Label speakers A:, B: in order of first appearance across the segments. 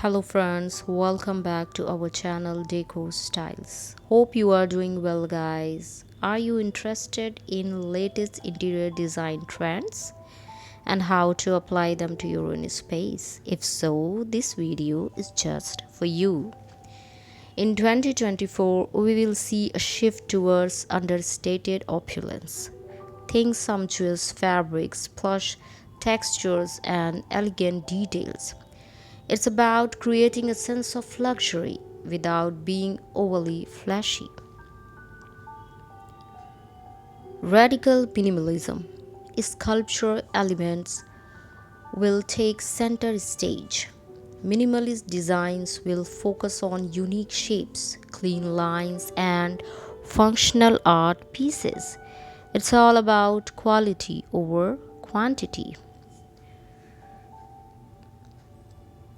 A: Hello friends, welcome back to our channel Decor Styles. Hope you are doing well guys. Are you interested in latest interior design trends and how to apply them to your own space? If so, this video is just for you. In 2024, we will see a shift towards understated opulence. Think sumptuous fabrics, plush textures and elegant details. It's about creating a sense of luxury without being overly flashy. Radical minimalism. Sculptural elements will take center stage. Minimalist designs will focus on unique shapes, clean lines, and functional art pieces. It's all about quality over quantity.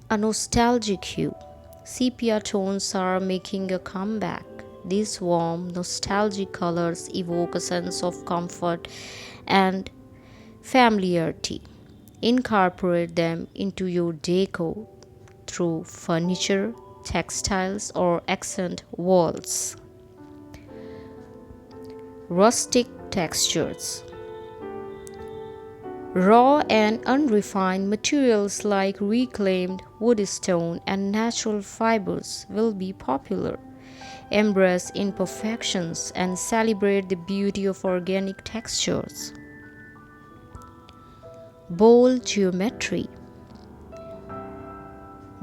A: A nostalgic hue. Sepia tones are making a comeback. These warm, nostalgic colors evoke a sense of comfort and familiarity. Incorporate them into your decor through furniture, textiles, or accent walls. Rustic textures. Raw and unrefined materials like reclaimed wood stone and natural fibers will be popular. Embrace imperfections and celebrate the beauty of organic textures. Bold geometry.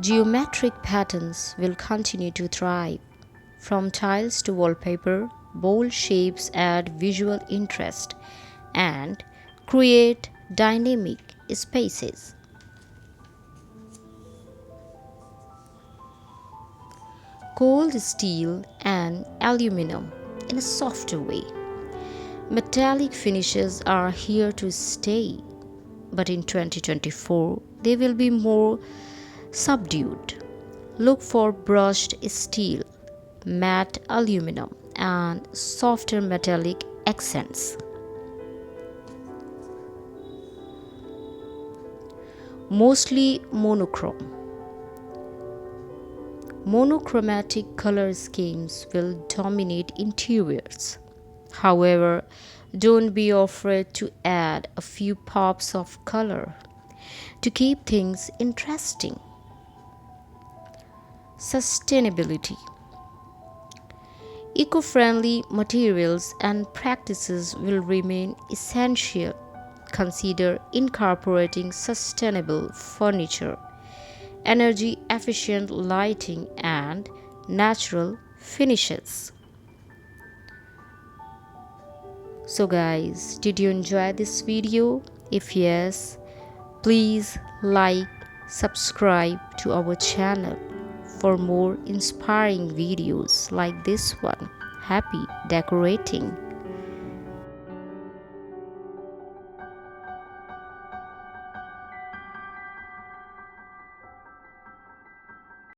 A: Geometric patterns will continue to thrive. From tiles to wallpaper, bold shapes add visual interest and create dynamic spaces. Cold steel and aluminum in a softer way. Metallic finishes are here to stay, but in 2024 they will be more subdued. Look for brushed steel, matte aluminum, and softer metallic accents. Mostly monochrome. Monochromatic color schemes will dominate interiors. However, don't be afraid to add a few pops of color to keep things interesting. Sustainability. Eco-friendly materials and practices will remain essential. Consider incorporating sustainable furniture, energy efficient lighting, and natural finishes. So guys, did you enjoy this video? If yes, please like, subscribe to our channel for more inspiring videos like this one. Happy decorating!